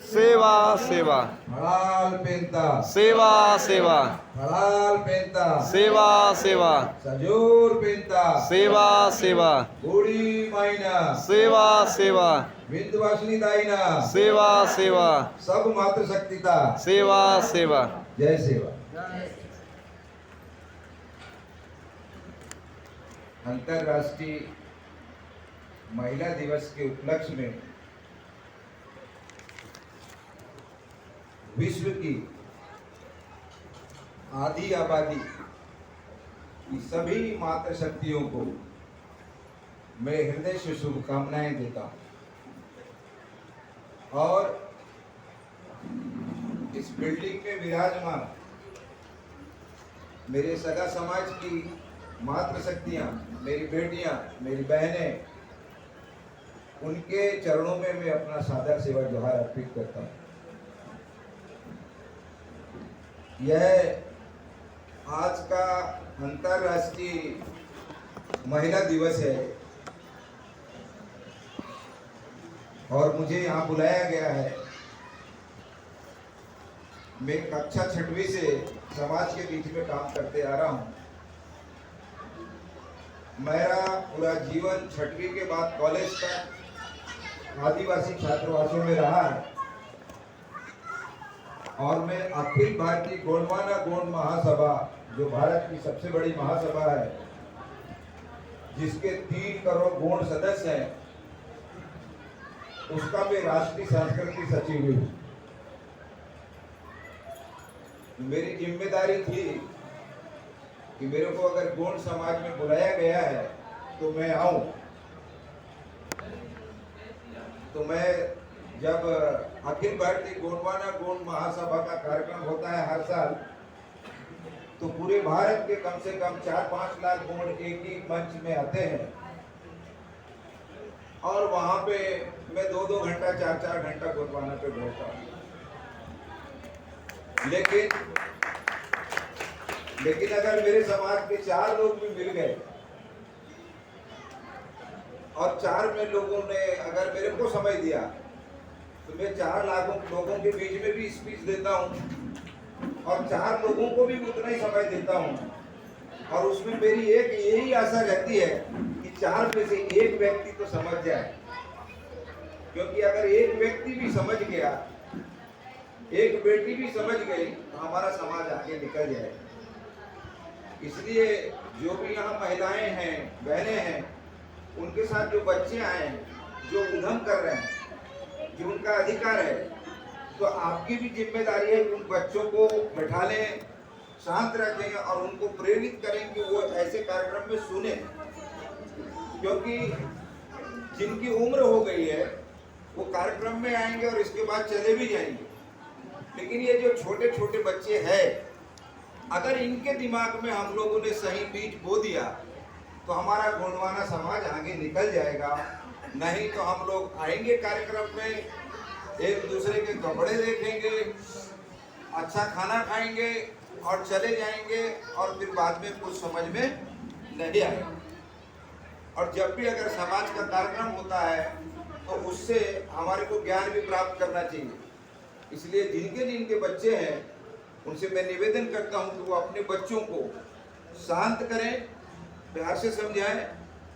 सेवा सेवा हलाल पेंता सेवा सेवा हलाल पेंता सेवा सेवा सजोर पेंता सेवा सेवा गोड़ी माइना सेवा सेवा विंध्यवासिनी दाइना सेवा सेवा सब मातृशक्तिता सेवा सेवा। जय सेवा। अंतर्राष्ट्रीय महिला दिवस के उपलक्ष्य में विश्व की आधी आबादी की सभी मातृशक्तियों को मैं हृदय से शुभकामनाएं देता हूं और इस बिल्डिंग में विराजमान मेरे सगा समाज की मातृशक्तियां, मेरी बेटियां, मेरी बहनें, उनके चरणों में मैं अपना सादर सेवा जोहार अर्पित करता हूं। यह आज का अंतर्राष्ट्रीय महिला दिवस है और मुझे यहाँ बुलाया गया है। मैं कक्षा 6वीं से समाज के बीच में काम करते आ रहा हूँ। मेरा पूरा जीवन 6वीं के बाद कॉलेज तक आदिवासी छात्रावासों में रहा है और मैं अखिल भारतीय गोंडवाना गोंड महासभा, जो भारत की सबसे बड़ी महासभा है, जिसके 3 करोड़ गोंड सदस्य हैं, उसका मैं राष्ट्रीय सांस्कृतिक सचिव हूँ। मेरी जिम्मेदारी थी कि मेरे को अगर गोंड समाज में बुलाया गया है तो मैं आऊं। तो मैं जब अखिल भारतीय गोंडवाना गोंड महासभा का कार्यक्रम होता है हर साल, तो पूरे भारत के कम से कम 4-5 लाख गोंड एक ही मंच में आते हैं और वहां पे मैं 2-2 घंटा 4-4 घंटा गोंडवाना पे बोलता हूँ। लेकिन अगर मेरे समाज के 4 लोग भी मिल गए और 4 में लोगों ने अगर मेरे को समय दिया तो मैं 4 लाखों लोगों के बीच में भी स्पीच देता हूँ और 4 लोगों को भी उतना ही समय देता हूँ। और उसमें मेरी एक यही आशा रहती है कि 4 में से एक व्यक्ति तो समझ जाए, क्योंकि अगर एक व्यक्ति भी समझ गया, एक बेटी भी समझ गई, तो हमारा समाज आगे निकल जाए। इसलिए जो भी यहाँ महिलाएं हैं, बहनें हैं, उनके साथ जो बच्चे आए हैं, जो उद्यम कर रहे हैं, जो उनका अधिकार है, तो आपकी भी जिम्मेदारी है कि उन बच्चों को बैठा लें, शांत रखें और उनको प्रेरित करें कि वो ऐसे कार्यक्रम में सुने, क्योंकि जिनकी उम्र हो गई है वो कार्यक्रम में आएंगे और इसके बाद चले भी जाएंगे। लेकिन ये जो छोटे छोटे बच्चे हैं, अगर इनके दिमाग में हम लोगों ने सही बीज बो दिया तो हमारा गोंडवाना समाज आगे निकल जाएगा। नहीं तो हम लोग आएंगे कार्यक्रम में, एक दूसरे के कपड़े देखेंगे, अच्छा खाना खाएंगे और चले जाएंगे और फिर बाद में कुछ समझ में नहीं आएगा। और जब भी अगर समाज का कार्यक्रम होता है तो उससे हमारे को ज्ञान भी प्राप्त करना चाहिए। इसलिए जिनके जिनके बच्चे हैं उनसे मैं निवेदन करता हूं कि वो अपने बच्चों को शांत करें, प्यार से समझाएं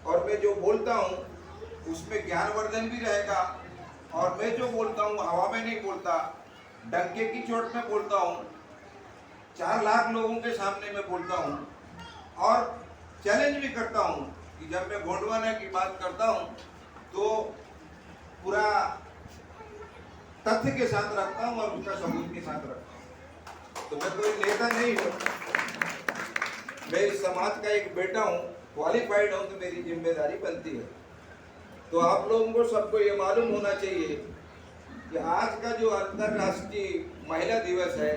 और मैं जो बोलता हूं उसमें ज्ञानवर्धन भी रहेगा। और मैं जो बोलता हूं हवा में नहीं बोलता, डंके की चोट में बोलता हूं, 4 लाख लोगों के सामने मैं बोलता हूं और चैलेंज भी करता हूं कि जब मैं गोंडवाना की बात करता हूं तो पूरा तथ्य के साथ रखता हूं और उसका सबूत के साथ रखता हूं। तो मैं कोई नेता नहीं हूं, मैं इस समाज का एक बेटा हूं, क्वालिफाइड हूं, तो मेरी जिम्मेदारी बनती है। तो आप लोगों को सबको ये मालूम होना चाहिए कि आज का जो अंतर्राष्ट्रीय महिला दिवस है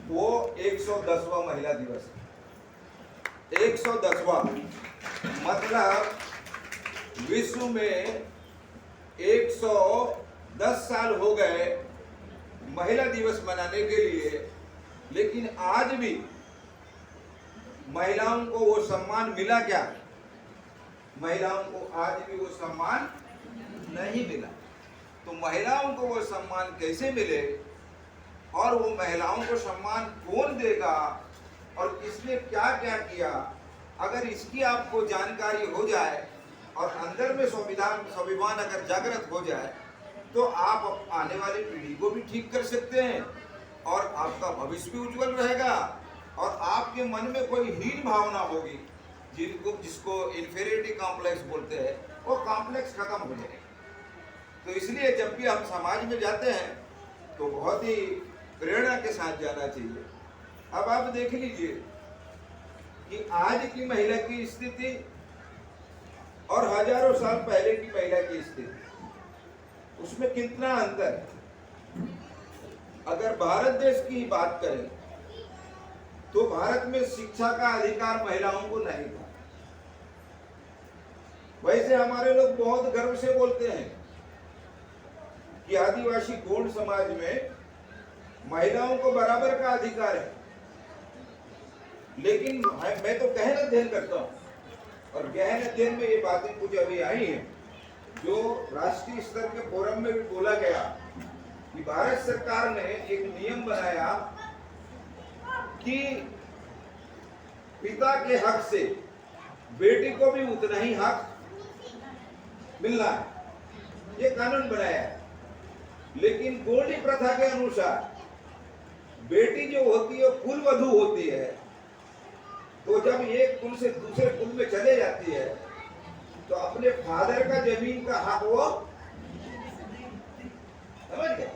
वो 110वां महिला दिवस है। 110वां मतलब विश्व में 110 साल हो गए महिला दिवस मनाने के लिए, लेकिन आज भी महिलाओं को वो सम्मान मिला क्या? महिलाओं को आज भी वो सम्मान नहीं मिला। तो महिलाओं को वो सम्मान कैसे मिले और वो महिलाओं को सम्मान कौन देगा और किसने क्या क्या किया, अगर इसकी आपको जानकारी हो जाए और अंदर में स्वाभिमान अगर जागृत हो जाए तो आप आने वाली पीढ़ी को भी ठीक कर सकते हैं और आपका भविष्य भी उज्जवल रहेगा और आपके मन में कोई हीन भावना होगी जिसको इन्फीरियरिटी कॉम्प्लेक्स बोलते हैं, वो कॉम्प्लेक्स खत्म हो जाएगा। तो इसलिए जब भी हम समाज में जाते हैं तो बहुत ही प्रेरणा के साथ जाना चाहिए। अब आप देख लीजिए कि आज की महिला की स्थिति और हजारों साल पहले की महिला की स्थिति, उसमें कितना अंतर है। अगर भारत देश की बात करें तो भारत में शिक्षा का अधिकार महिलाओं को नहीं था। वैसे हमारे लोग बहुत गर्व से बोलते हैं कि आदिवासी गोंड समाज में महिलाओं को बराबर का अधिकार है, लेकिन मैं तो गहन अध्ययन करता हूं और गहन अध्ययन में ये बातें कुछ अभी आई हैं जो राष्ट्रीय स्तर के फोरम में भी बोला गया कि भारत सरकार ने एक नियम बनाया कि पिता के हक से बेटी को भी उतना ही हक मिलना है, ये कानून बनाया है। लेकिन गोंडी प्रथा के अनुसार बेटी जो होती है कुल वधू होती है, तो जब एक कुल से दूसरे कुल में चले जाती है तो अपने फादर का जमीन का हक वो समझ गए।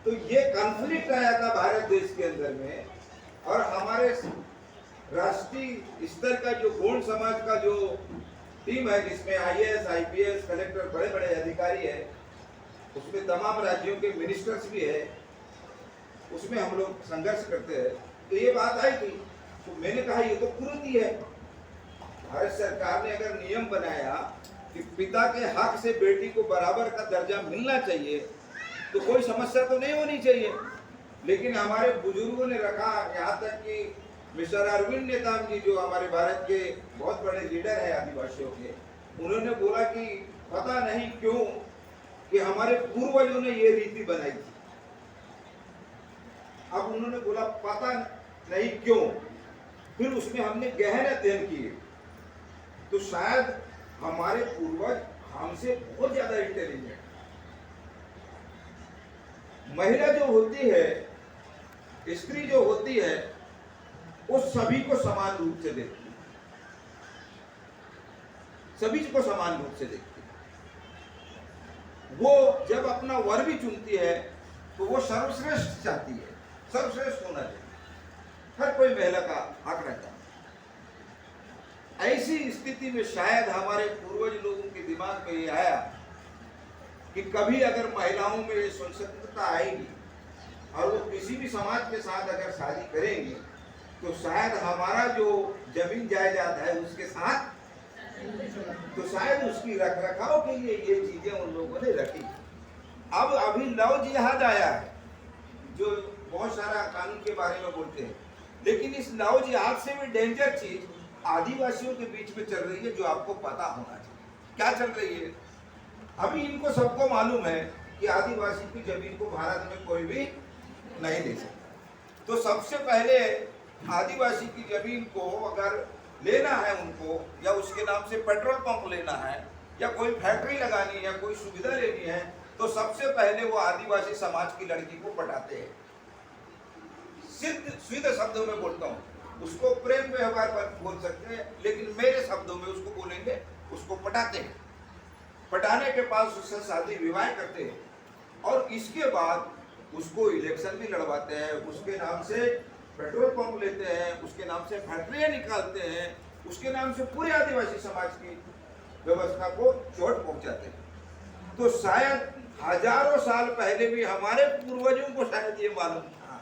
तो ये कॉन्फ्लिक्ट आया था भारत देश के अंदर में और हमारे राष्ट्रीय स्तर का जो गोंड समाज का जो टीम है जिसमें आईएएस, आईपीएस, कलेक्टर, बड़े बड़े अधिकारी है, उसमें तमाम राज्यों के मिनिस्टर्स भी है, उसमें हम लोग संघर्ष करते हैं। तो ये बात आई थी तो मैंने कहा ये तो कुरीति है। भारत सरकार ने अगर नियम बनाया कि पिता के हक से बेटी को बराबर का दर्जा मिलना चाहिए तो कोई समस्या तो नहीं होनी चाहिए। लेकिन हमारे बुजुर्गों ने रखा, यहाँ तक कि मिस्टर अरविंद नेताम जी जो हमारे भारत के बहुत बड़े लीडर हैं आदिवासियों के, उन्होंने बोला कि पता नहीं क्यों कि हमारे पूर्वजों ने ये रीति बनाई थी। अब उन्होंने बोला पता नहीं क्यों, फिर उसमें हमने गहन अध्ययन किए तो शायद हमारे पूर्वज हमसे बहुत ज्यादा इंटेलिजेंट। महिला जो होती है, स्त्री जो होती है, वो सभी को समान रूप से देखती है, सभी को समान रूप से देखती है। वो जब अपना वर भी चुनती है तो वो सर्वश्रेष्ठ चाहती है, सर्वश्रेष्ठ होना चाहिए, हर कोई महिला का हक रहता है। ऐसी स्थिति में शायद हमारे पूर्वज लोगों के दिमाग में ये आया कि कभी अगर महिलाओं में ये स्वतंत्रता आएगी और वो किसी भी समाज के साथ अगर शादी करेंगे तो शायद हमारा जो जमीन जायदाद है उसके साथ, तो शायद उसकी रख रखाव के लिए ये चीजें उन लोगों ने रखी। अब अभी लव जिहाद आया है जो बहुत सारा कानून के बारे में बोलते हैं, लेकिन इस लव जिहाद से भी डेंजर चीज आदिवासियों के बीच में चल रही है जो आपको पता होना चाहिए। क्या चल रही है? अभी इनको सबको मालूम है कि आदिवासी की जमीन को भारत में कोई भी नहीं ले सकता। तो सबसे पहले आदिवासी की जमीन को अगर लेना है उनको, या उसके नाम से पेट्रोल पंप लेना है या कोई फैक्ट्री लगानी है, कोई सुविधा लेनी है, तो सबसे पहले वो आदिवासी समाज की लड़की को पटाते हैं। सीधे शब्दों में बोलता हूँ, उसको प्रेम व्यवहार पर बोल सकते हैं, लेकिन मेरे शब्दों में उसको बोलेंगे, उसको पटाते हैं। पटाने के पास उससे शादी विवाह करते हैं और इसके बाद उसको इलेक्शन भी लड़वाते हैं, उसके नाम से पेट्रोल पंप लेते हैं, उसके नाम से फैक्ट्रियां निकालते हैं, उसके नाम से पूरे आदिवासी समाज की व्यवस्था को चोट पहुंचाते हैं। तो शायद हजारों साल पहले भी हमारे पूर्वजों को शायद ये मालूम था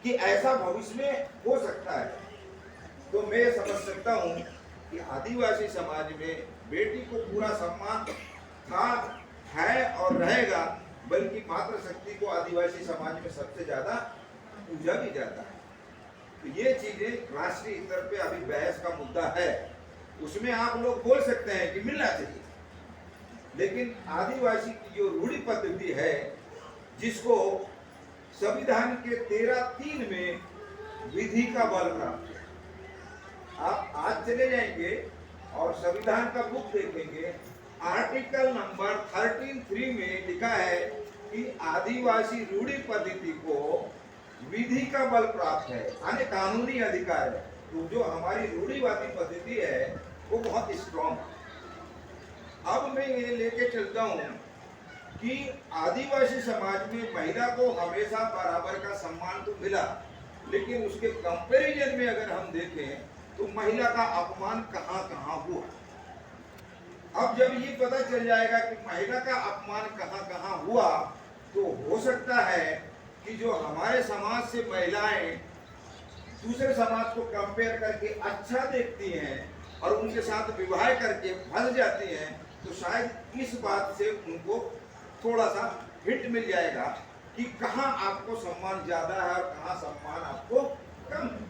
कि ऐसा भविष्य में हो सकता है। तो मैं समझ सकता हूँ कि आदिवासी समाज में बेटी को पूरा सम्मान था, है और रहेगा, बल्कि मातृशक्ति को आदिवासी समाज में सबसे ज्यादा पूजा भी जाता है। तो ये चीजें राष्ट्रीय स्तर पे अभी बहस का मुद्दा है, उसमें आप लोग बोल सकते हैं कि मिलना चाहिए, लेकिन आदिवासी की जो रूढ़ी पद्धति है, जिसको संविधान के 13(3) में विधि का बल प्राप्त है। आप आज चले जाएंगे और संविधान का बुक देखेंगे, आर्टिकल नंबर 13(3) में लिखा है कि आदिवासी रूढ़ी पद्धति को विधि का बल प्राप्त है, यानी कानूनी अधिकार है। तो जो हमारी रूढ़िवादी पद्धति है वो बहुत स्ट्रॉन्ग है। अब मैं ये लेके चलता हूँ कि आदिवासी समाज में महिला को हमेशा बराबर का सम्मान तो मिला, लेकिन उसके कंपैरिजन में अगर हम देखें तो महिला का अपमान कहाँ कहाँ हुआ। अब जब ये पता चल जाएगा कि महिला का अपमान कहाँ कहाँ हुआ, तो हो सकता है कि जो हमारे समाज से महिलाएं दूसरे समाज को कंपेयर करके अच्छा देखती हैं और उनके साथ विवाह करके फंस जाती हैं, तो शायद इस बात से उनको थोड़ा सा हिट मिल जाएगा कि कहाँ आपको सम्मान ज्यादा है और कहाँ सम्मान आपको कम है।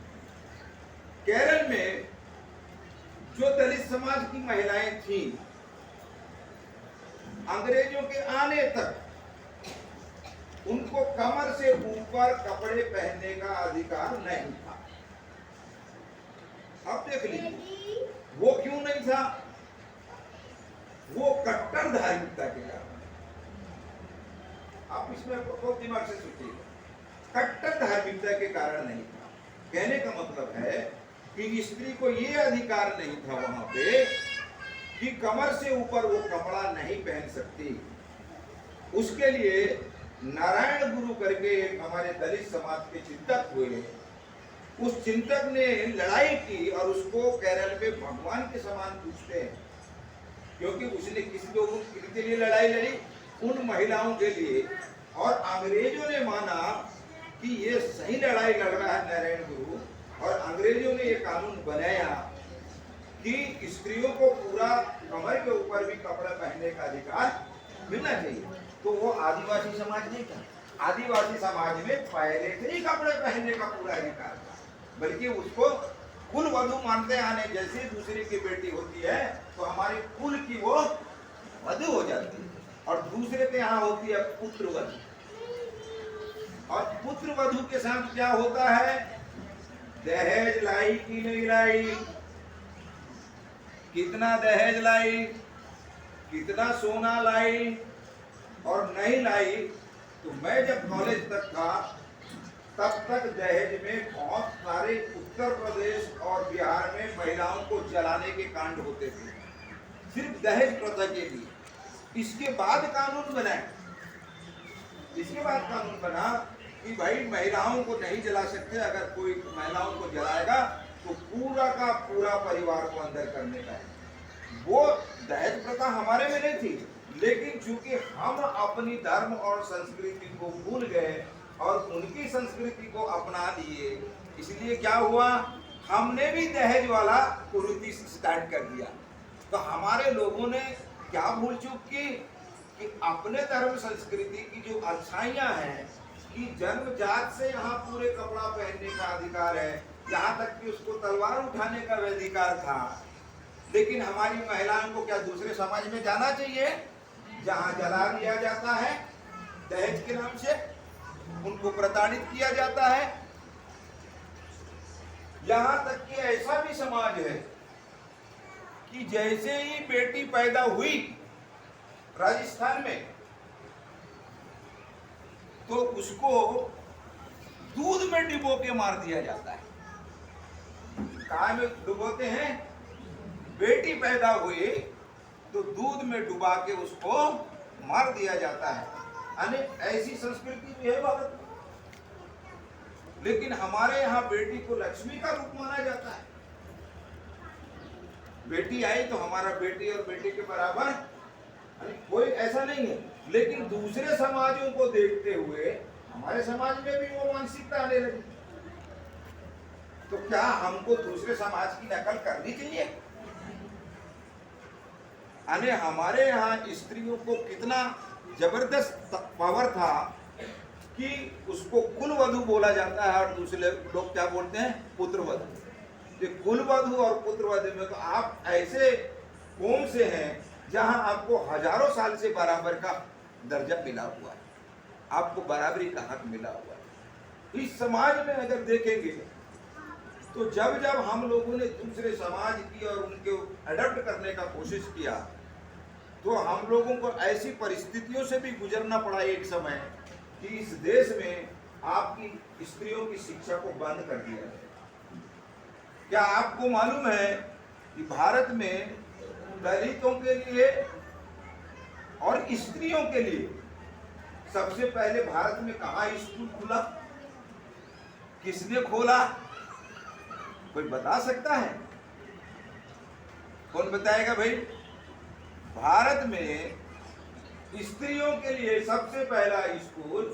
केरल में जो दलित समाज की महिलाएं थीं, अंग्रेजों के आने तक उनको कमर से ऊपर कपड़े पहनने का अधिकार नहीं था। अब देख लीजिए वो क्यों नहीं था, वो कट्टर धार्मिकता के कारण। आप इसमें बहुत दिमाग से सोचिएगा, कट्टर धार्मिकता के कारण नहीं था। कहने का मतलब है कि स्त्री को ये अधिकार नहीं था वहां पे कि कमर से ऊपर वो कपड़ा नहीं पहन सकती। उसके लिए नारायण गुरु करके एक हमारे दलित समाज के चिंतक हुए, उस चिंतक ने लड़ाई की और उसको केरल में भगवान के समान पूछते हैं, क्योंकि उसने किस लोगों के लिए लड़ाई लड़ी, उन महिलाओं के लिए। और अंग्रेजों ने माना कि ये सही लड़ाई लड़ रहा है नारायण गुरु, और अंग्रेजों ने ये कानून बनाया कि स्त्रियों को पूरा कमर के ऊपर भी कपड़ा पहनने का अधिकार मिलना चाहिए। तो वो आदिवासी समाज नहीं था, आदिवासी समाज में पहले से ही कपड़े पहनने का पूरा अधिकार था, बल्कि उसको कुल वधू मानते आने। जैसे दूसरे की बेटी होती है तो हमारे कुल की वो वधू हो जाती है, और दूसरे के यहाँ होती है पुत्र वधू। और पुत्र वधू के साथ क्या होता है, दहेज लाई कि नहीं लाई, कितना दहेज लाई, कितना सोना लाई और नहीं लाई। तो मैं जब कॉलेज तक था तब तक दहेज में बहुत सारे उत्तर प्रदेश और बिहार में महिलाओं को जलाने के कांड होते थे, सिर्फ दहेज प्रथा के लिए। इसके बाद कानून बना, इसके बाद कानून बना कि भाई महिलाओं को नहीं जला सकते, अगर कोई महिलाओं को जलाएगा तो पूरा का पूरा परिवार को अंदर करने का है। वो दहेज प्रथा हमारे में नहीं थी, लेकिन चूंकि हम अपनी धर्म और संस्कृति को भूल गए और उनकी संस्कृति को अपना लिए, इसलिए क्या हुआ, हमने भी दहेज वाला कुरीति स्टार्ट कर दिया। तो हमारे लोगों ने क्या भूल चूक की कि अपने धर्म संस्कृति की जो अच्छाइयाँ हैं कि जन्मजात से यहाँ पूरे कपड़ा पहनने का अधिकार है, यहाँ तक कि उसको तलवार उठाने का भी अधिकार था। लेकिन हमारी महिलाओं को क्या दूसरे समाज में जाना चाहिए जहाँ जला दिया जाता है दहेज के नाम से, उनको प्रताड़ित किया जाता है। यहाँ तक कि ऐसा भी समाज है कि जैसे ही बेटी पैदा हुई राजस्थान में, तो उसको दूध में डुबो के मार दिया जाता है। काय में डुबोते हैं, बेटी पैदा हुई तो दूध में डुबा के उसको मार दिया जाता है। यानी ऐसी संस्कृति भी है भारत में। लेकिन हमारे यहाँ बेटी को लक्ष्मी का रूप माना जाता है। बेटी आई तो हमारा बेटी और बेटी के बराबर, कोई ऐसा नहीं है। लेकिन दूसरे समाजों को देखते हुए हमारे समाज में भी वो मानसिकता आने लगी। तो क्या हमको दूसरे समाज की नकल करनी चाहिए? यानी हमारे यहाँ स्त्रियों को कितना जबरदस्त पावर था कि उसको कुलवधू बोला जाता है और दूसरे लोग क्या बोलते हैं, पुत्रवधू। ये कुलवधू और पुत्रवधू में तो आप ऐसे कौम से हैं जहां आपको हजारों साल से बराबर का दर्जा मिला हुआ है, आपको बराबरी का हक मिला हुआ है। इस समाज में अगर देखेंगे तो जब जब हम लोगों ने दूसरे समाज की और उनके अडॉप्ट करने का कोशिश किया, तो हम लोगों को ऐसी परिस्थितियों से भी गुजरना पड़ा एक समय कि इस देश में आपकी स्त्रियों की शिक्षा को बंद कर दिया गया। क्या आपको मालूम है कि भारत में दलितों के लिए और स्त्रियों के लिए सबसे पहले भारत में कहाँ स्कूल खुला, किसने खोला? कोई बता सकता है? कौन बताएगा भाई? भारत में स्त्रियों के लिए सबसे पहला स्कूल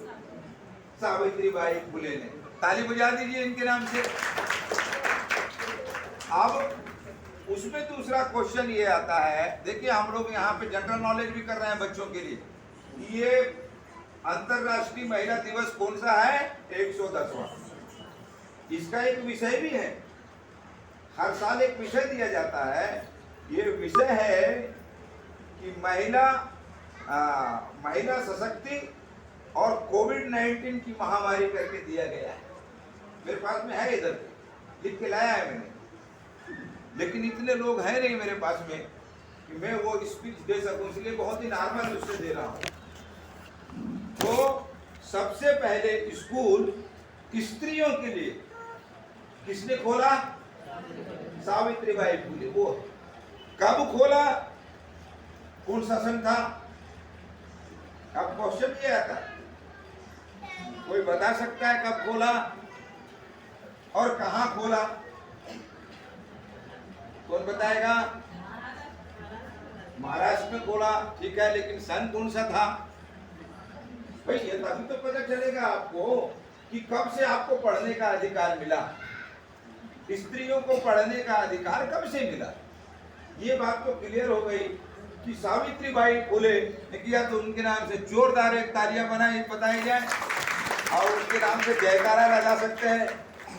सावित्रीबाई फुले ने। ताली बजा दीजिए इनके नाम से। अब उसमें दूसरा क्वेश्चन ये आता है, देखिए हम लोग यहाँ पे जनरल नॉलेज भी कर रहे हैं बच्चों के लिए। ये अंतरराष्ट्रीय महिला दिवस कौन सा है? 110वां। इसका एक विषय भी है, हर साल एक विषय दिया जाता है। ये विषय है कि महिला सशक्ति और कोविड-19 की महामारी करके दिया गया है। मेरे पास में है, इधर लिख के लाया है मैंने, लेकिन इतने लोग हैं नहीं मेरे पास में कि मैं वो स्पीच दे सकूं, इसलिए बहुत ही नॉर्मल उससे दे रहा हूं। तो सबसे पहले स्कूल स्त्रियों के लिए किसने खोला? सावित्रीबाई फुले। वो कब खोला? कौन शासन था? अब क्वेश्चन ये आता है, कोई बता सकता है कब खोला और कहां खोला? कौन बताएगा? महाराष्ट्र में खोला, ठीक है, लेकिन सन कौन सा था भाई? ये तभी तो पता चलेगा आपको कि कब से आपको पढ़ने का अधिकार मिला, स्त्रियों को पढ़ने का अधिकार कब से मिला। ये बात तो क्लियर हो गई कि सावित्रीबाई फुले ने किया, तो उनके नाम से जोरदार एक तालियां बताई जाए और उनके नाम से जयकारा लगा सकते हैं।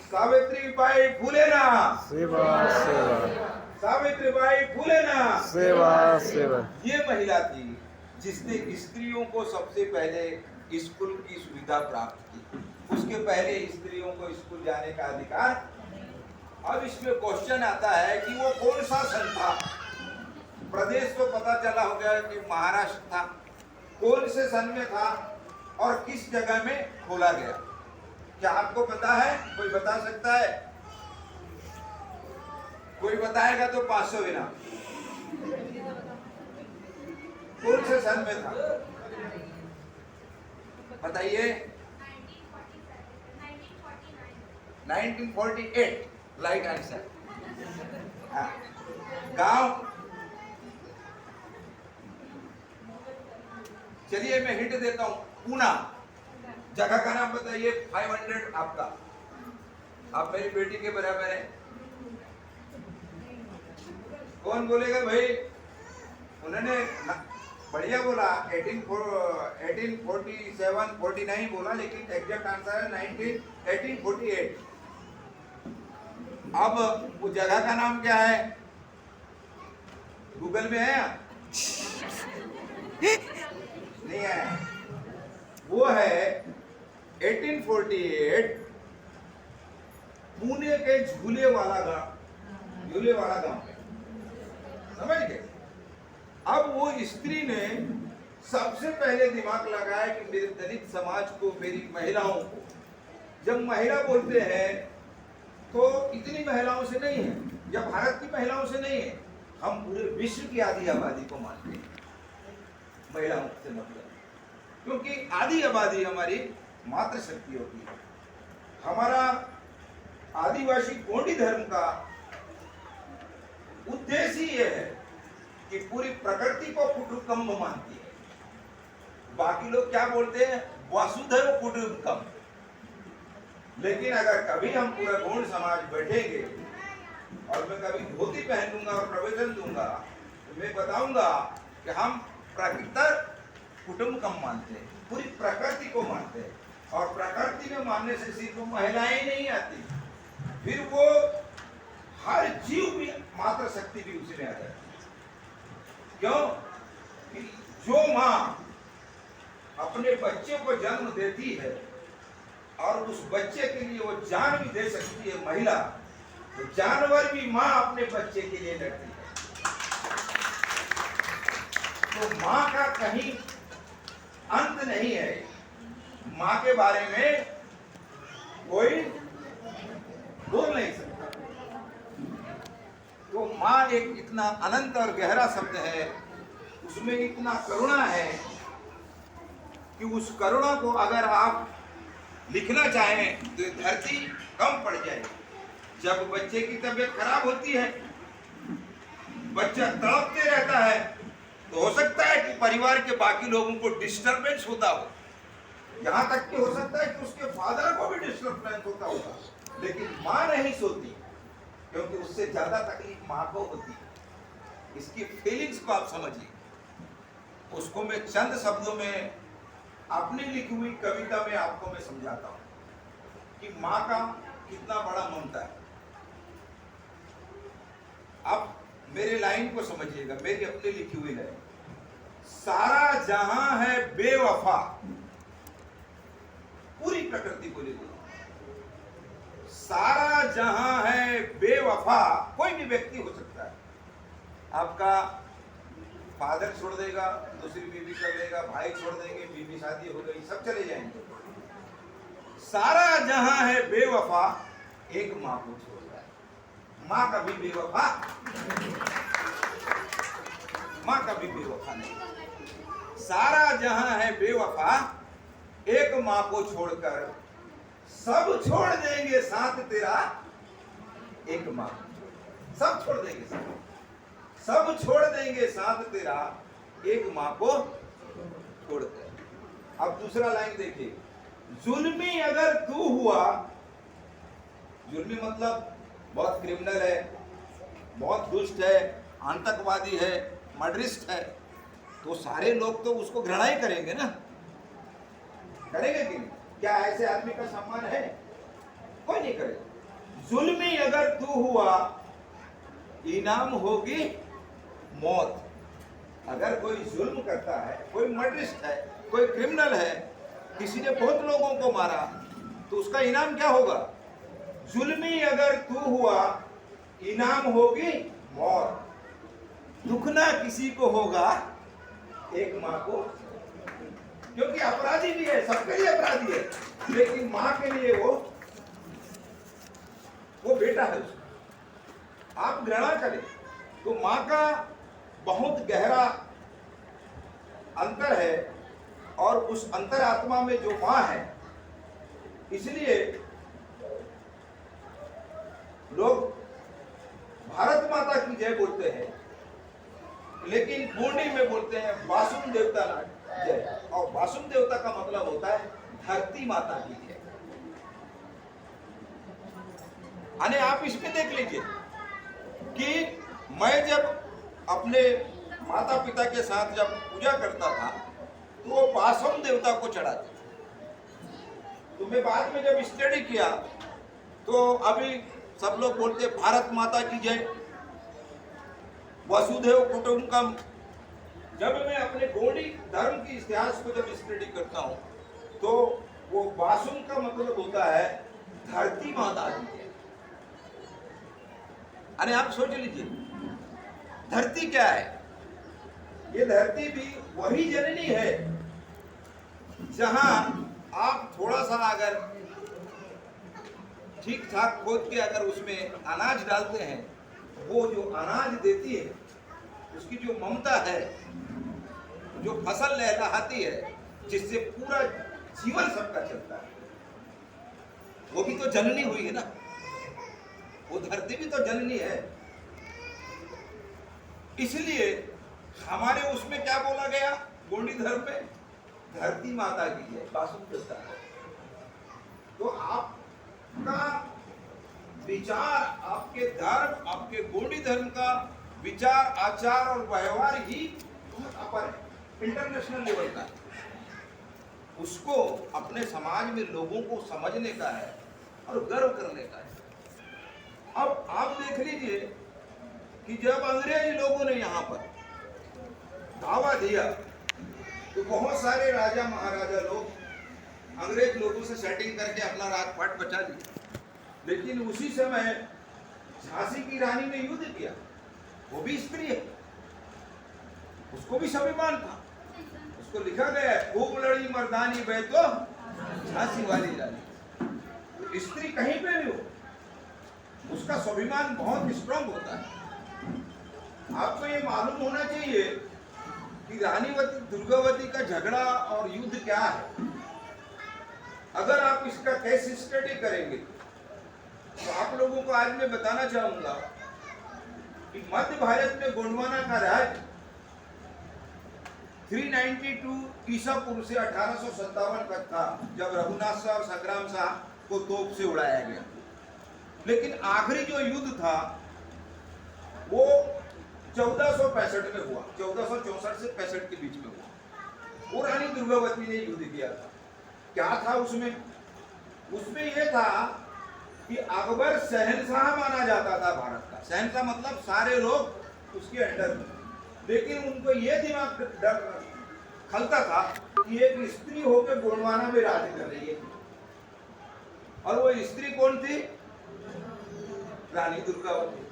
सावित्रीबाई फुले ना सेवा सेवा, सावित्रीबाई फुले ना सेवा सेवा। ये महिला थी जिसने स्त्रियों को सबसे पहले स्कूल की सुविधा प्राप्त की। उसके पहले स्त्रियों को स्कूल जाने का अधिकार। अब इसमें क्वेश्चन आता है कि वो कौन सा सन था? प्रदेश तो पता चला हो गया कि महाराष्ट्र था, कौन से सन में था और किस जगह में खोला गया? क्या आपको पता है? कोई बता सकता है? कोई बताएगा तो 500 इनाम। कौन से सन में था बताइए? 1948 राइट आंसर। गांव? चलिए मैं हिंट देता हूं, पूना। जगह का नाम बताइए। 500 आपका, आप मेरी बेटी के बराबर है। कौन बोलेगा भाई? उन्होंने बढ़िया बोला, 1847 49 बोला, लेकिन एग्जैक्ट आंसर है 1848। अब वो जगह का नाम क्या है? गूगल में है? नहीं है। वो है 1848 पुणे के झूले वाला गांव में। समझ गए? अब वो स्त्री ने सबसे पहले दिमाग लगाया कि मेरे दलित समाज को, मेरी महिलाओं को, जब महिला बोलते हैं तो इतनी महिलाओं से नहीं है या भारत की महिलाओं से नहीं है, हम पूरे विश्व की आधी आबादी को मानते हैं महिलाओं से मतलब, क्योंकि आधी आबादी हमारी मातृशक्ति होती है। हमारा आदिवासी गोंडी धर्म का उद्देश्य ये है कि पूरी प्रकृति को कुटुंब मानती है। बाकी लोग क्या बोलते हैं? वसुधैव कुटुंबकम। लेकिन अगर कभी हम पूरा गौड़ समाज बैठेंगे और मैं कभी धोती पहन लूंगा और प्रवचन दूंगा, तो मैं बताऊंगा कि हम प्रकृति कुटुंबकम मानते हैं, पूरी प्रकृति को मानते हैं। और प्रकृति में मानने से सिर्फ महिलाएं नहीं आती, फिर वो हर जीव भी, मातृशक्ति भी उसी में आ जाती है। क्यों? कि जो माँ अपने बच्चे को जन्म देती है और उस बच्चे के लिए वो जान भी दे सकती है महिला, तो जानवर भी माँ अपने बच्चे के लिए लड़ती है। तो माँ का कहीं अंत नहीं है। माँ के बारे में कोई बोल नहीं सकता। तो माँ एक इतना अनंत और गहरा शब्द है, उसमें इतना करुणा है कि उस करुणा को अगर आप लिखना चाहें तो धरती कम पड़ जाए। जब बच्चे की तबीयत खराब होती है, बच्चा तड़पते रहता है, तो हो सकता है कि परिवार के बाकी लोगों को डिस्टरबेंस होता हो, यहाँ तक कि हो सकता है कि उसके फादर को भी डिस्टरबेंस होता होगा, लेकिन माँ नहीं सोती, क्योंकि उससे ज्यादा तकलीफ माँ को होती है। इसकी फीलिंग्स को आप समझिए। उसको मैं चंद शब्दों में अपनी लिखी हुई कविता में आपको मैं समझाता हूं कि माँ का कितना बड़ा ममता है। आप मेरे लाइन को समझिएगा, मेरी अपनी लिखी हुई लाइन। सारा जहां है बेवफा, पूरी प्रकृति को लेकर, सारा जहां है बेवफा, कोई भी व्यक्ति हो सकता है। आपका फादर छोड़ देगा, दूसरी बीवी कर लेगा, भाई छोड़ देंगे, बीवी शादी हो गई, सब चले जाएंगे। सारा जहां है बेवफा, एक माँ को छोड़ रहा है। माँ कभी बेवफा, माँ कभी बेवफा नहीं। सारा जहां है बेवफा, एक माँ को छोड़कर सब छोड़ देंगे साथ तेरा, एक माँ सब छोड़ देंगे, सब छोड़ देंगे साथ तेरा, एक माँ को छोड़कर। अब दूसरा लाइन देखिए, जुल्मी अगर तू हुआ, जुल्मी मतलब बहुत क्रिमिनल है, बहुत दुष्ट है, आतंकवादी है, मर्डरिस्ट है, तो सारे लोग तो उसको घृणा ही करेंगे ना, करेंगे कि नहीं? क्या ऐसे आदमी का सम्मान है? कोई नहीं करेगा। जुल्मी अगर तू हुआ, इनाम होगी मौत। अगर कोई जुल्म करता है, कोई मर्डरिस्ट है, कोई क्रिमिनल है, किसी ने बहुत लोगों को मारा, तो उसका इनाम क्या होगा? जुल्मी अगर तू हुआ, इनाम होगी मौत। दुखना किसी को होगा, एक माँ को, क्योंकि अपराधी भी है, सबके लिए अपराधी है, लेकिन माँ के लिए वो बेटा है उसका। आप घृणा करें तो माँ का बहुत गहरा अंतर है, और उस अंतरात्मा में जो माँ है, इसलिए लोग भारत माता की जय बोलते हैं, लेकिन गोंडी में बोलते हैं वासुम देवता जय। और वासुम देवता का मतलब होता है धरती माता की जय। यानी आप इसमें देख लीजिए कि मैं जब अपने माता पिता के साथ जब पूजा करता था, तो वो वासुम देवता को चढ़ाते। तो मैं बाद में जब स्टडी किया, तो अभी सब लोग बोलते भारत माता की जय, वसुधैव कुटुंबकम। जब मैं अपने गोंडी धर्म के इतिहास को जब स्टडी करता हूँ, तो वो वासुम का मतलब होता है धरती माता की जय। अरे आप सोच लीजिए, धरती क्या है? ये धरती भी वही जननी है जहां आप थोड़ा सा अगर ठीक ठाक खोद के अगर उसमें अनाज डालते हैं, वो जो अनाज देती है, उसकी जो ममता है, जो फसल लहलहाती है, जिससे पूरा जीवन सबका चलता है, वो भी तो जननी हुई है ना। वो धरती भी तो जननी है। इसलिए हमारे उसमें क्या बोला गया गोंडी धर्म में? धरती माता की जय, वासुम देवता है। तो आपका विचार, आपके धर्म, आपके गोंडी धर्म का विचार, आचार और व्यवहार ही बहुत अपर है, इंटरनेशनल लेवल का है। उसको अपने समाज में लोगों को समझने का है और गर्व करने का है। अब आप देख लीजिए कि जब अंग्रेज लोगों ने यहाँ पर धावा दिया तो बहुत सारे राजा महाराजा लोग अंग्रेज लोगों से सेटिंग करके अपना राजपाट बचा लिया। लेकिन उसी समय झांसी की रानी ने युद्ध किया, वो भी स्त्री है, उसको भी स्वाभिमान था। उसको लिखा गया है, खूब लड़ी मर्दानी वे तो झांसी वाली रानी। तो स्त्री कहीं पे भी हो, उसका स्वाभिमान बहुत स्ट्रांग होता है। आपको ये मालूम होना चाहिए कि रानीवती दुर्गावती का झगड़ा और युद्ध क्या है। अगर आप इसका केस स्टडी करेंगे तो आप लोगों को आज मैं बताना चाहूंगा कि मध्य भारत में गोंडवाना का राज 392 ईसा पूर्व से 1857 तक था, जब रघुनाथ शाह और संग्राम शाह को तोप से उड़ाया गया। लेकिन आखिरी जो युद्ध था वो 1465 में हुआ, 1464 से 65 के बीच में हुआ। वो रानी दुर्गावती ने युद्ध किया था। क्या था उसमें? उसमें यह था कि अकबर शहंशाह माना जाता था भारत का। शहंशाह मतलब सारे लोग उसके अंडर में। लेकिन उनको यह दिमाग डर खलता था कि एक स्त्री होकर गोंडवाना में राज कर रही है, और वो स्त्री कौन थी? रानी दुर्गावती।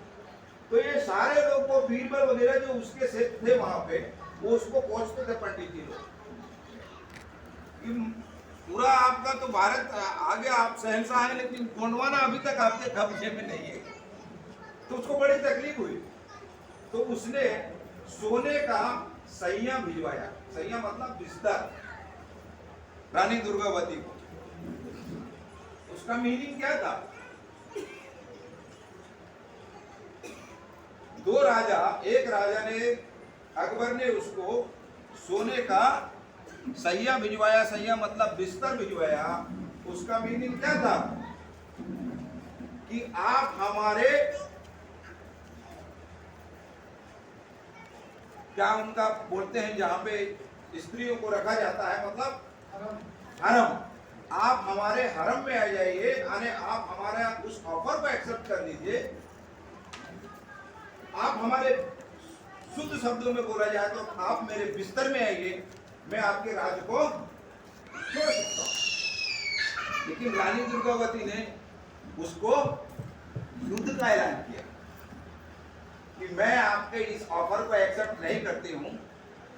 तो ये सारे लोग को बीरबल वगैरह जो उसके सेठ थे वहां पे, वो उसको कोसते थे पंडित जी लोग। पूरा आपका तो भारत आगे आप शहंशाह है, लेकिन गोंडवाना अभी तक आपके कब्जे में नहीं है। तो उसको बड़ी तकलीफ हुई। तो उसने सोने का सैया भिजवाया। सैया मतलब बिस्तर, रानी दुर्गावती को। उसका मीनिंग क्या था? दो राजा, एक राजा ने, अकबर ने उसको सोने का सैया भिजवाया। सैया मतलब बिस्तर भिजवाया। उसका मीनिंग क्या था? कि आप हमारे, क्या उनका बोलते हैं जहां पे स्त्रियों को रखा जाता है, मतलब हरम। आप हमारे हरम में आ जाइए, यानी आप हमारा उस ऑफर को एक्सेप्ट कर लीजिए। आप हमारे, शुद्ध शब्दों में बोला जाए तो आप मेरे बिस्तर में आइए, मैं आपके राज को छोड़ सकता हूं। लेकिन रानी दुर्गावती ने उसको युद्ध का ऐलान किया कि मैं आपके इस ऑफर को एक्सेप्ट नहीं करती हूं,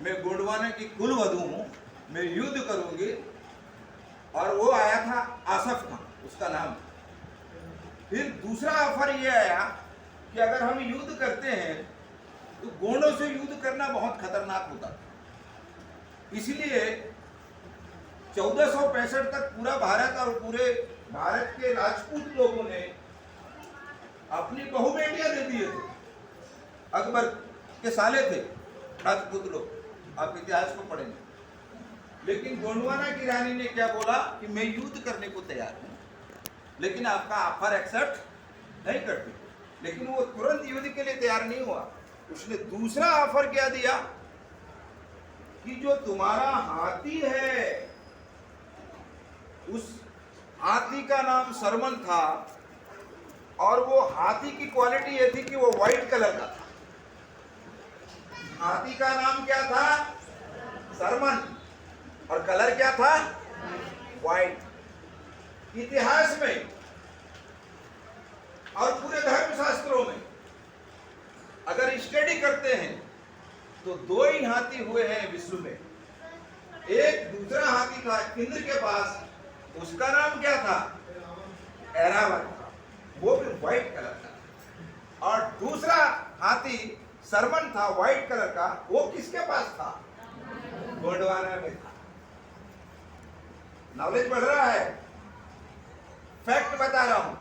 मैं गोंडवाना की कुलवधू हूं, मैं युद्ध करूंगी। और वो आया था आसफ खां, उसका नाम। फिर दूसरा ऑफर ये आया कि अगर हम युद्ध करते हैं तो गोंडों से युद्ध करना बहुत खतरनाक होता था। इसलिए 1465 तक पूरा भारत और पूरे भारत के राजपूत लोगों ने अपनी बहु बेटियां दे दिए थे। अकबर के साले थे राजपूत लोग, आप इतिहास को पढ़ेंगे। लेकिन गोंडवाना की रानी ने क्या बोला कि मैं युद्ध करने को तैयार हूं, लेकिन आपका ऑफर एक्सेप्ट नहीं करती। लेकिन वो तुरंत युद्ध के लिए तैयार नहीं हुआ। उसने दूसरा ऑफर क्या दिया कि जो तुम्हारा हाथी है, उस हाथी का नाम सरमन था, और वो हाथी की क्वालिटी ये थी कि वो व्हाइट कलर का था। हाथी का नाम क्या था? सरमन, और कलर क्या था? व्हाइट। इतिहास में और पूरे धर्मशास्त्रों में अगर स्टडी करते हैं तो दो ही हाथी हुए हैं विश्व में। एक दूसरा हाथी था इंद्र के पास, उसका नाम क्या था? ऐरावत, वो भी व्हाइट कलर का। और दूसरा हाथी सरमन था व्हाइट कलर का, वो किसके पास था? गोंडवाना में था। नॉलेज बढ़ रहा है। फैक्ट बता रहा हूं,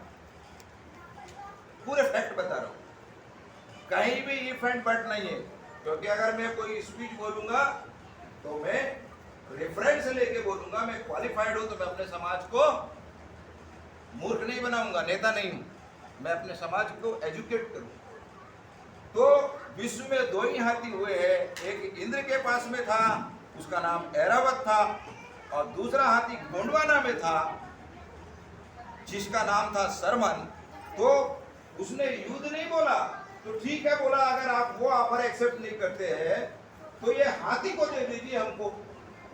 पूरे फैक्ट बता रहा हूं, कहीं भी इफ एंड बट नहीं है। क्योंकि अगर मैं कोई स्पीच बोलूंगा तो मैं रेफरेंस लेके बोलूंगा। मैं क्वालिफाइड हूं तो मैं अपने समाज को मूर्ख नहीं बनाऊंगा, नेता नहीं हूं। मैं अपने समाज को एजुकेट करूं। तो विश्व में दो ही हाथी हुए हैं। एक इंद्र के पास में था, उसका नाम ऐरावत था, और दूसरा हाथी गोंडवाना में था, जिसका नाम था सरमन। तो उसने युद्ध नहीं बोला, तो ठीक है बोला, अगर आप वो ऑफर एक्सेप्ट नहीं करते हैं तो ये हाथी को दे दीजिए हमको।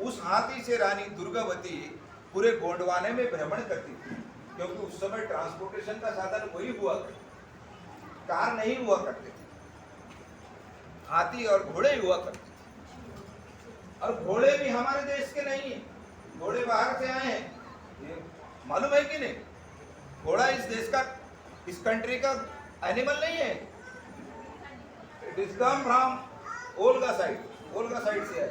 उस हाथी से रानी दुर्गावती पूरे गोंडवाने में भ्रमण करती थी, क्योंकि उस समय ट्रांसपोर्टेशन का साधन वही हुआ करता, कार नहीं हुआ करते थे, हाथी और घोड़े हुआ करते थे। और घोड़े भी हमारे देश के नहीं है, घोड़े बाहर से आए हैं, ये मालूम है कि नहीं? घोड़ा इस देश का, इस कंट्री का एनिमल नहीं है। It is come from Olga side से है।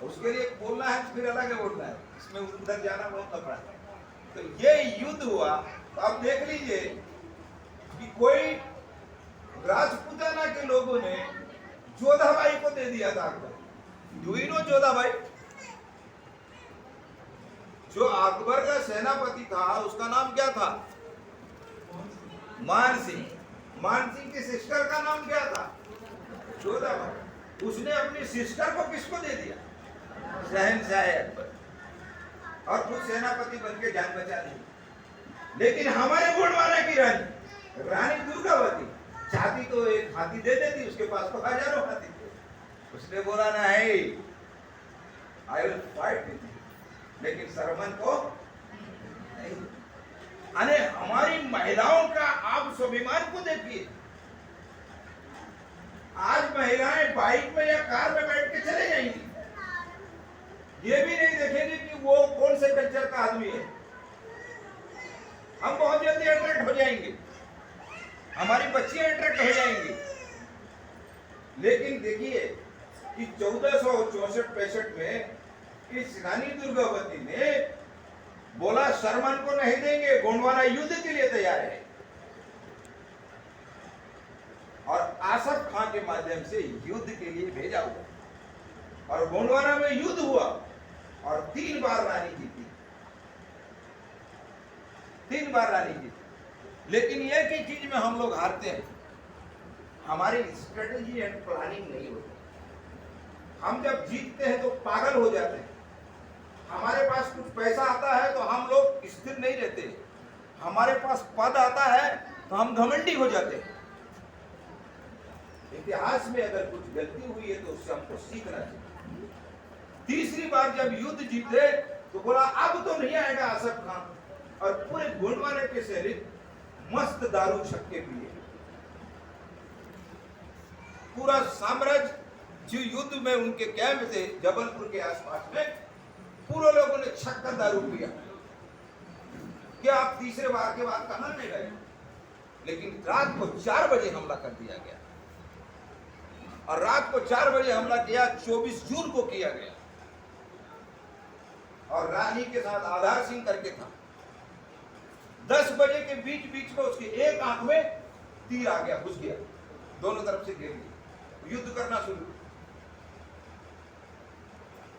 उसके लिए बोलना है फिर अलग है बोलना है, इसमें उधर जाना बहुत लफड़ा है। तो ये युद्ध हुआ, तो आप देख लीजिए कि कोई राजपूताना के लोगों ने जोधाबाई को दे दिया था Akbar. Do you know Jodha Bai? जो अकबर का सेनापति था उसका नाम क्या था? मान सिंह। मान सिंह की सिस्टर का नाम क्या था? जोधाबाई। उसने अपनी सिस्टर को किसको दे दिया? शहनशाह अकबर, और खुद सेनापति बन के जान बचा ली। लेकिन हमारे गोंडवाना की रानी दुर्गावती चाहती तो एक हाथी दे देती, उसके पास तो हजारों हाथी थे। उसने बोला नहीं, I will fight with you, लेकिन सरमन को नहीं। अरे हमारी महिलाओं का आप स्वाभिमान को देखिए। आज महिलाएं बाइक में या कार में बैठ के चले जाएंगी, ये भी नहीं देखेंगे कि वो कौन से कल्चर का आदमी है। हम बहुत जल्दी अट्रैक्ट हो जाएंगे, हमारी बच्चियां अट्रैक्ट हो जाएंगी। लेकिन देखिए कि 1464-65 में इस रानी दुर्गावती ने बोला सरमन को नहीं देंगे, गोंडवाना युद्ध के लिए तैयार है। और आसफ खान के माध्यम से युद्ध के लिए भेजा हुआ, और गोंडवाना में युद्ध हुआ और 3 बार रानी जीती, 3 बार रानी जीती। लेकिन एक ही चीज में हम लोग हारते हैं, हमारी स्ट्रेटेजी एंड प्लानिंग नहीं होती। हम जब जीतते हैं तो पागल हो जाते हैं। हमारे पास कुछ पैसा आता है तो हम लोग स्थिर नहीं रहते, हमारे पास पद आता है तो हम घमंडी हो जाते हैं। इतिहास में अगर कुछ गलती हुई है तो उससे हमको सीखना चाहिए। तीसरी बार जब युद्ध जीते तो बोला अब तो नहीं आएगा आसफ खान, और पूरे गोंडवाने के शहर मस्त दारू छक के पिए। पूरा साम्राज्य जो युद्ध में उनके कैंप थे जबलपुर के आसपास में, पूरे लोगों ने छक कर दारू पिया। क्या आप तीसरे बार के बाद कहां में गए? लेकिन रात को 4 बजे हमला कर दिया गया, और रात को 4 बजे हमला किया, 24 जून को किया गया। और रानी के साथ आधार सिंह करके था। 10 बजे के बीच बीच में उसकी एक आंख में तीर आ गया, घुस गया, दोनों तरफ से गिर गई। युद्ध करना शुरू।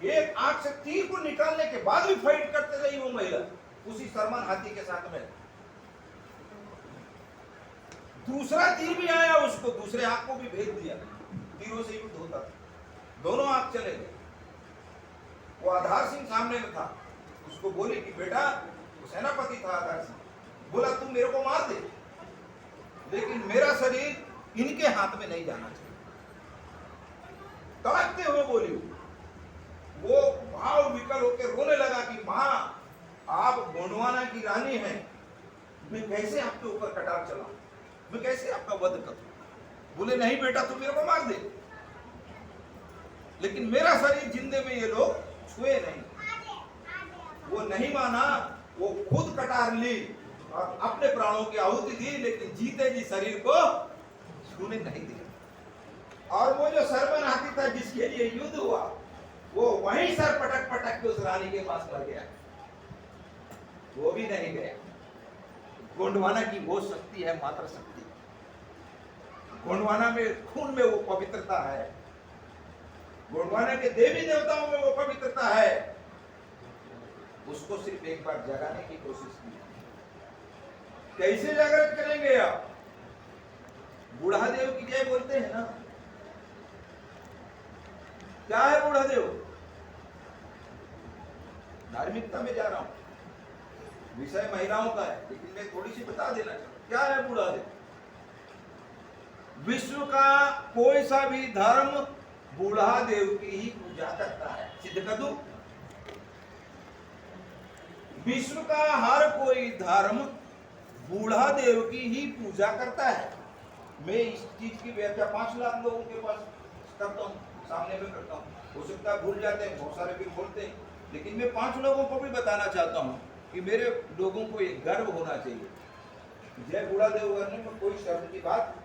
एक आंख से तीर को निकालने के बाद भी फाइट करते रही वो महिला उसी सरमन हाथी के साथ में। दूसरा तीर भी आया, उसको दूसरे आंख को भी भेज दिया। तीरों से युद्ध होता था, दोनों आंख चले गए। वो आधार सिंह सामने में था, उसको बोले कि बेटा, वो सेनापति था आधार सिंह, बोला तुम मेरे को मार दे, लेकिन मेरा शरीर इनके हाथ में नहीं जाना चाहिए। तड़कते हुए बोली। वो भाव विकल होकर रोने लगा कि मां, आप गोंडवाना की रानी हैं, मैं कैसे आपके ऊपर कटार चलाऊं, मैं कैसे आपका वध करूं? बोले नहीं बेटा, तुम मेरे को मार दे, लेकिन मेरा शरीर जिंदे में ये लोग छुए नहीं। वो नहीं माना, वो खुद कटार ली और अपने प्राणों की आहुति दी, लेकिन जीते जी शरीर को छूने नहीं दिया। और वो जो सरमन हाथी था जिसके लिए युद्ध हुआ, वो वहीं सर पटक पटक के उस रानी के पास लग गया, वो भी नहीं गया। गोंडवाना की वो शक्ति है, मात्र शक्ति। गोंडवाना में खून में वो पवित्रता है, गोंडवाना के देवी देवताओं में वो पवित्रता है। उसको सिर्फ एक बार जगाने की कोशिश की। कैसे जागृत करेंगे आप? बूढ़ादेव की जय बोलते हैं ना। क्या है बूढ़ादेव? धार्मिकता में जा रहा हूं, विषय महिलाओं का है, लेकिन मैं थोड़ी सी बता देना चाहूं। क्या है बूढ़ादेव? विश्व का कोई सा भी धर्म बूढ़ा देव की ही पूजा करता है। सिद्ध कर दूं? विश्व का हर कोई धर्म बूढ़ा देव की ही पूजा करता है। मैं इस चीज की व्याख्या 5 लाख लोगों के पास करता हूँ, सामने में करता हूँ। हो सकता है भूल जाते हैं, बहुत सारे भी बोलते हैं, लेकिन मैं 5 लोगों को भी बताना चाहता हूँ कि मेरे लोगों को एक गर्व होना चाहिए। जय बूढ़ा देव करने में कोई शर्म की बात।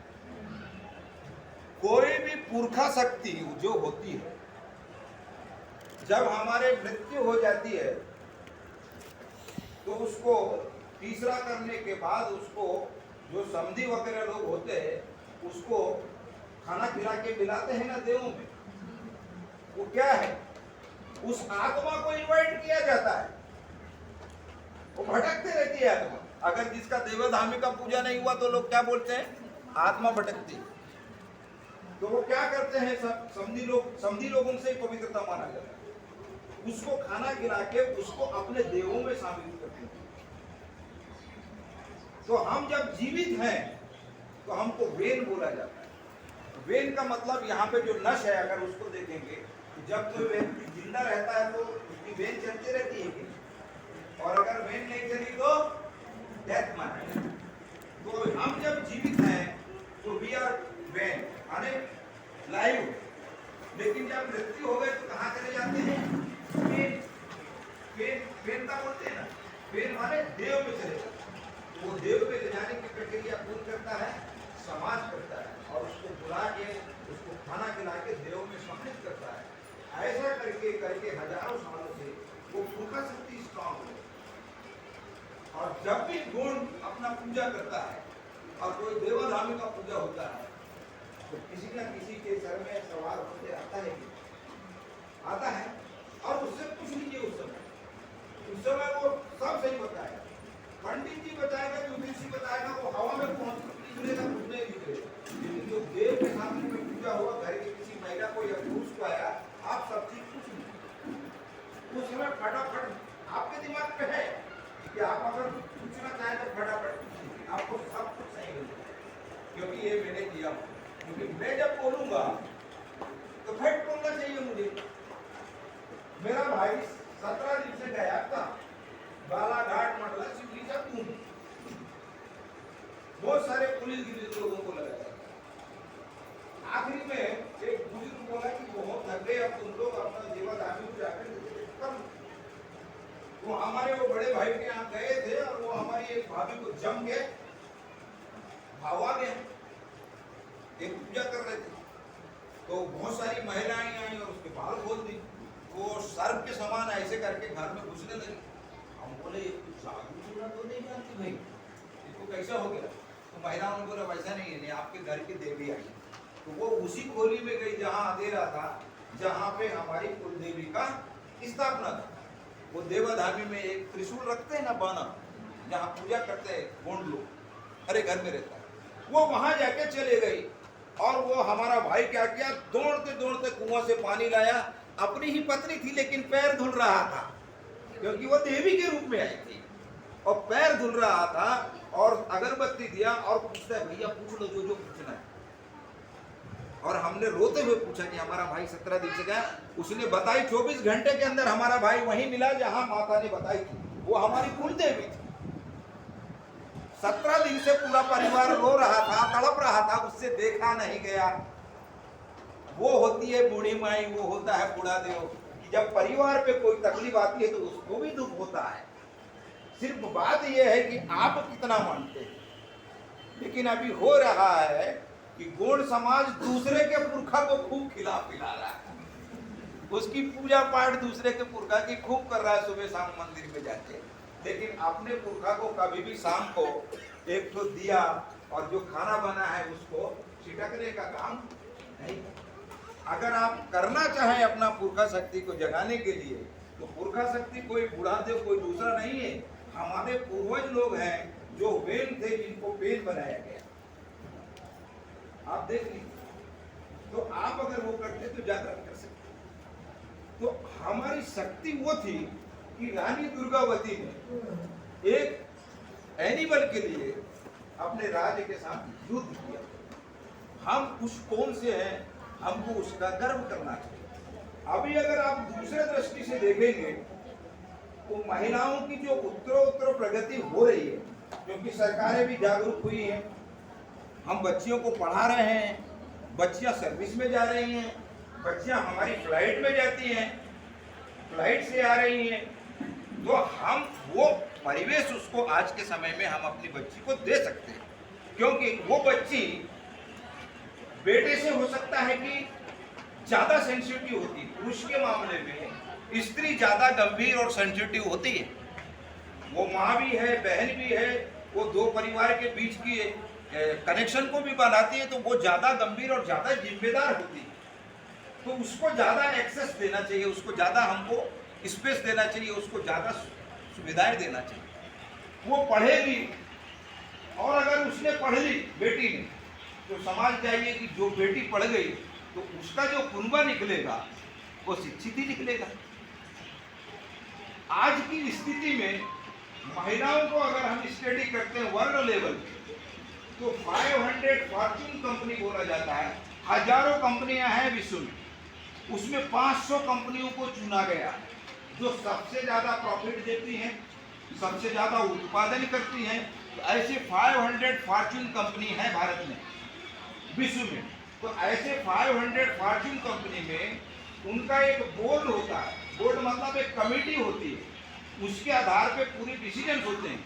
कोई भी पुरखा शक्ति जो होती है, जब हमारे मृत्यु हो जाती है तो उसको तीसरा करने के बाद उसको जो समधी वगैरह लोग होते हैं उसको खाना खिला के मिलाते हैं ना देवों में, वो क्या है, उस आत्मा को इनवाइट किया जाता है। वो भटकते रहती है आत्मा। अगर जिसका देवधामी का पूजा नहीं हुआ तो लोग क्या बोलते हैं, आत्मा भटकती है। तो वो क्या करते हैं, सब समधी लोगों से पवित्रता माना जाता है। उसको खाना खिला के उसको अपने देवों में शामिल करते हैं। तो हम जब जीवित हैं तो हमको वेन बोला जाता है। वेन का मतलब यहाँ पे जो नश है, अगर उसको देखेंगे तो जब कोई व्यक्ति जिंदा रहता है तो उसकी वेन चलती रहती है, और अगर वेन नहीं चली तो डेथ माना। तो हम जब जीवित हैं तो वी आर वेन, माने लाइव। लेकिन जब मृत्यु हो गए तो कहाँ चले जाते हैं, वेन। वेन का बोलते हैं ना, वेन माने देव में चले जाते हैं। वो देव में ले जाने की प्रक्रिया कौन करता है, समाज करता है, और उसको बुला के उसको खाना खिला के देव में सम्मिलित करता है। ऐसा करके करके हजारों सालों से वो पुरखा शक्ति स्ट्रॉन्ग है। और जब भी गुण अपना पूजा करता है और कोई देवधामी का पूजा होता है तो किसी न किसी के सर में सवाल होते आता है, और उससे पूछ लीजिए उस समय वो सब सही बताएगा। पंडित जी बताएगा, ज्योतिषी बताएगा, वो हवा में निकलेगा, कुछ नहीं निकलेगा। लेकिन जो देव के सामने में पूजा हुआ, घर की किसी महिला को या पुरुष को आया, आप सब चीज पूछ लीजिए। उस समय फटाफट आपके दिमाग में है कि आप अगर पूछना चाहें तो फटाफट आपको सब कुछ सही मिल जाएगा, क्योंकि ये मैंने किया। क्योंकि मैं जब बोलूंगा तो फट बोलना चाहिए मुझे। मेरा भाई 17 दिन से गया था बालाघाट मंडला सिवली का तू, बहुत सारे पुलिस गिरी लोगों को लगाया। आखिरी में एक बुजुर्ग बोला कि बहुत थक गए, अब तुम लोग अपना देवधामी को जाकर कर। वो हमारे वो बड़े भाई के यहाँ गए थे और वो हमारी एक भाभी को जम के भावा गए, एक पूजा कर रहे थे। तो बहुत सारी महिलाएं आई और उसके बाल खोल दी। वो सर्प के समान ऐसे करके घर में घुसने लगी। हम बोले जादू टोना तो नहीं जानती भाई, इसको कैसा हो गया? तो महिलाओं ने बोला वैसा नहीं है, आपके घर की देवी आई। तो वो उसी खोली में गई जहाँ अंधेरा था, जहाँ पे हमारी कुल देवी का स्थापना था। वो देवधामी में एक त्रिशूल रखते हैं ना, बाना, जहाँ पूजा करते हैं गोंड लोग, अरे घर में रहता है। वो वहां जाके चले गई और वो हमारा भाई क्या किया, दौड़ते दौड़ते कुआं से पानी लाया। अपनी ही पत्नी थी लेकिन पैर धुल रहा था, क्योंकि वो देवी के रूप में आई थी, और पैर धुल रहा था और अगरबत्ती दिया और पूछता है भैया पूछ लो जो पूछना है। और हमने रोते हुए पूछा कि हमारा भाई 17 दिन से गया। उसने बताई 24 घंटे के अंदर हमारा भाई वहीं मिला जहां माता ने बताई थी। वो हमारी कुल देवी थी। 17 दिन से पूरा परिवार रो रहा था, तड़प रहा था, उससे देखा नहीं गया। वो होती है बूढ़ी माई, वो होता है बूढ़ा देव। जब परिवार पे कोई तकलीफ आती है तो उसको भी दुख होता है। सिर्फ बात यह है कि आप कितना मानते हैं। लेकिन अभी हो रहा है कि गौड़ समाज दूसरे के पुरखा को खूब खिला पिला रहा है, उसकी पूजा पाठ दूसरे के पुरखा की खूब कर रहा है सुबह शाम मंदिर में जाके। लेकिन अपने पुरखा को कभी भी शाम को एक तो दिया और जो खाना बना है उसको छिटकने का काम नहीं। अगर आप करना चाहें अपना पुरखा शक्ति को जगाने के लिए, तो पुरखा शक्ति कोई बूढ़ा देव कोई दूसरा नहीं है, हमारे पूर्वज लोग हैं जो वेन थे, जिनको वेन बनाया गया। आप देख लीजिए, तो आप अगर वो करते तो जागरण कर सकते। तो हमारी शक्ति वो थी कि रानी दुर्गावती ने एक एनिमल के लिए अपने राज्य के साथ युद्ध किया। हम उस कौम से हैं, हमको उसका गर्व करना चाहिए। अभी अगर आप दूसरे दृष्टि से देखेंगे तो महिलाओं की जो उत्तरोत्तर प्रगति हो रही है, क्योंकि सरकारें भी जागरूक हुई हैं, हम बच्चियों को पढ़ा रहे हैं, बच्चियां सर्विस में जा रही हैं, बच्चियां हमारी फ्लाइट में जाती हैं, फ्लाइट से आ रही हैं, तो हम वो परिवेश उसको आज के समय में हम अपनी बच्ची को दे सकते हैं, क्योंकि वो बच्ची बेटे से हो सकता है कि ज्यादा सेंसिटिव होती है, पुरुष के मामले में स्त्री ज्यादा गंभीर और सेंसिटिव होती है। वो माँ भी है, बहन भी है, वो दो परिवार के बीच की कनेक्शन को भी बनाती है, तो वो ज्यादा गंभीर और ज्यादा जिम्मेदार होती है। तो उसको ज्यादा एक्सेस देना चाहिए, उसको ज्यादा हमको स्पेस देना चाहिए, उसको ज्यादा सुविधाएं देना चाहिए। वो पढ़ेगी, और अगर उसने पढ़ ली बेटी ने, तो समझ जाइए कि जो बेटी पढ़ गई तो उसका जो कुनबा निकलेगा वो शिक्षित ही निकलेगा। आज की स्थिति में महिलाओं को अगर हम स्टडी करते हैं वर्ल्ड लेवल पे, तो 500 फॉर्च्यून कंपनी बोला जाता है, हजारों कंपनियां हैं विश्व में, उसमें 500 कंपनियों को चुना गया जो सबसे ज्यादा प्रॉफिट देती हैं, सबसे ज्यादा उत्पादन करती हैं। तो ऐसे 500 फॉर्च्यून कंपनी है भारत में, विश्व में। तो ऐसे 500 फॉर्च्यून कंपनी में उनका एक बोर्ड होता है, बोर्ड मतलब एक कमेटी होती है, उसके आधार पे पूरे डिसीजन होते हैं।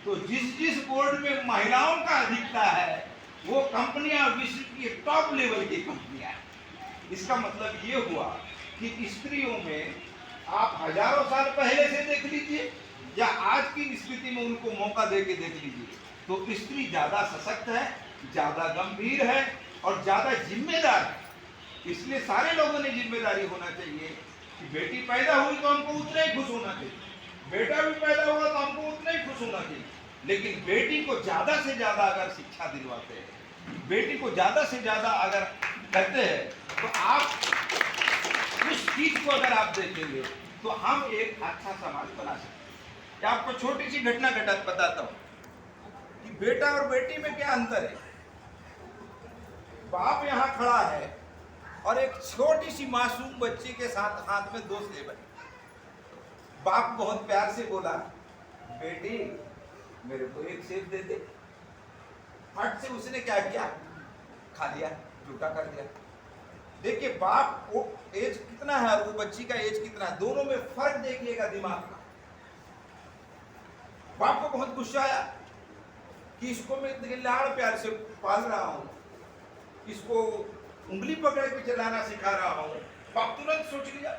तो जिस जिस बोर्ड में महिलाओं का अधिकता है वो कंपनियां विश्व की टॉप लेवल की कंपनियां हैं। इसका मतलब ये हुआ कि स्त्रियों में आप हजारों साल पहले से देख लीजिए या आज की स्थिति में उनको मौका दे के देख लीजिए, तो स्त्री ज्यादा सशक्त है, ज्यादा गंभीर है और ज्यादा जिम्मेदार है। इसलिए सारे लोगों ने जिम्मेदारी होना चाहिए कि बेटी पैदा हुई तो हमको उतना ही खुश होना चाहिए, बेटा भी पैदा हुआ तो हमको उतना ही खुश होना चाहिए। लेकिन बेटी को ज्यादा से ज्यादा अगर शिक्षा दिलवाते हैं, बेटी को ज्यादा से ज्यादा अगर करते हैं, तो आप उस चीज को अगर आप देखेंगे तो हम एक अच्छा समाज बना सकते हैं। आपको छोटी सी घटना बताता हूं कि बेटा और बेटी में क्या अंतर है। बाप यहां खड़ा है और एक छोटी सी मासूम बच्ची के साथ हाथ में 2 सेब है। बाप बहुत प्यार से बोला, बेटी मेरे को 1 सेब दे दे। फट से उसने क्या किया, खा लिया, झूठा कर दिया। देखिए बाप को एज कितना है और वो बच्ची का एज कितना है, दोनों में फर्क देखिएगा दिमाग का। बाप को बहुत गुस्सा आया कि इसको मैं इतने लाड़ प्यार से पाल रहा हूं, इसको उंगली पकड़ के चलाना सिखा रहा हूं। बाप तुरंत सोच लिया,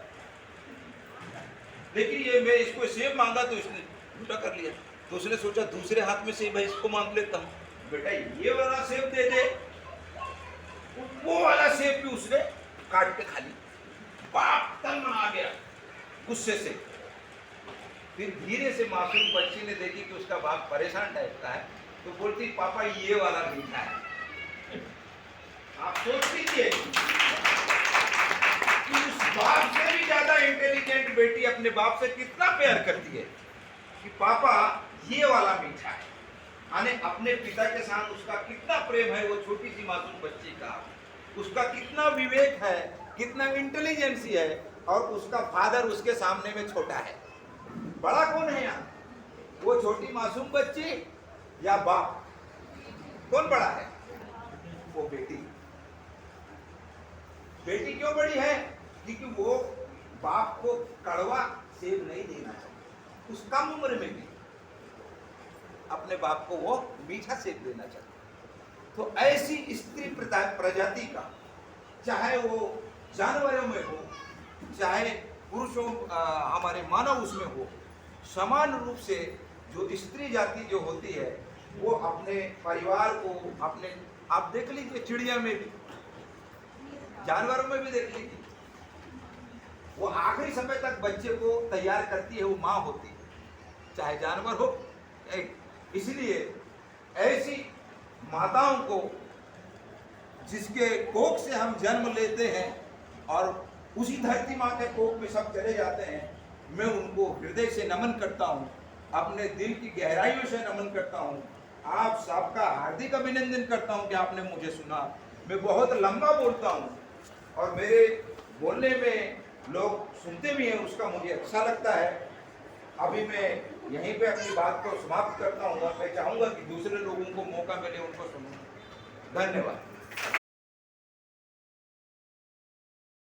लेकिन ये मैं इसको सेब मांगा तो इसने झूठा कर लिया। तो उसने सोचा दूसरे हाथ में सेब है, इसको मांग लेता हूं, बेटा ये वाला सेब दे दे। वो वाला सेब भी उसने काट के खा लिया। बाप तंग आ गया गुस्से से। फिर धीरे से मासूम बच्ची ने देखी कि उसका बाप परेशान टाइप का है, तो बोलती पापा ये वाला मीठा है। आप सोच लीजिए कि उस बाप से भी ज्यादा इंटेलिजेंट बेटी अपने बाप से कितना प्यार करती है कि पापा ये वाला मीठा है। यानी अपने पिता के साथ उसका कितना प्रेम है, वो छोटी सी मासूम बच्ची का, उसका कितना विवेक है, कितना इंटेलिजेंसी है, और उसका फादर उसके सामने में छोटा है। बड़ा कौन है यहाँ, वो छोटी मासूम बच्ची या बाप? कौन बड़ा है? वो बेटी। बेटी क्यों बड़ी है? क्योंकि वो बाप को कड़वा सेब नहीं देना चाहिए, उस कम उम्र में भी अपने बाप को वो मीठा सेब देना चाहिए। तो ऐसी स्त्री प्रजाति का, चाहे वो जानवरों में हो, चाहे पुरुषों हमारे मानव उसमें हो, समान रूप से जो स्त्री जाति जो होती है वो अपने परिवार को, अपने, आप देख लीजिए चिड़िया में भी, जानवरों में भी देख लीजिए, वो आखिरी समय तक बच्चे को तैयार करती है, वो माँ होती है, चाहे जानवर हो। इसलिए ऐसी माताओं को जिसके कोख से हम जन्म लेते हैं और उसी धरती माँ के कोख में सब चले जाते हैं, मैं उनको हृदय से नमन करता हूँ, अपने दिल की गहराइयों से नमन करता हूँ। आप सबका हार्दिक अभिनंदन करता हूँ कि आपने मुझे सुना। मैं बहुत लंबा बोलता हूँ और मेरे बोलने में लोग सुनते भी हैं, उसका मुझे अच्छा लगता है। अभी मैं यहीं पे अपनी बात को समाप्त करता हूँ और मैं चाहूँगा कि दूसरे लोगों को मौका मिले, उनको सुनूं। धन्यवाद।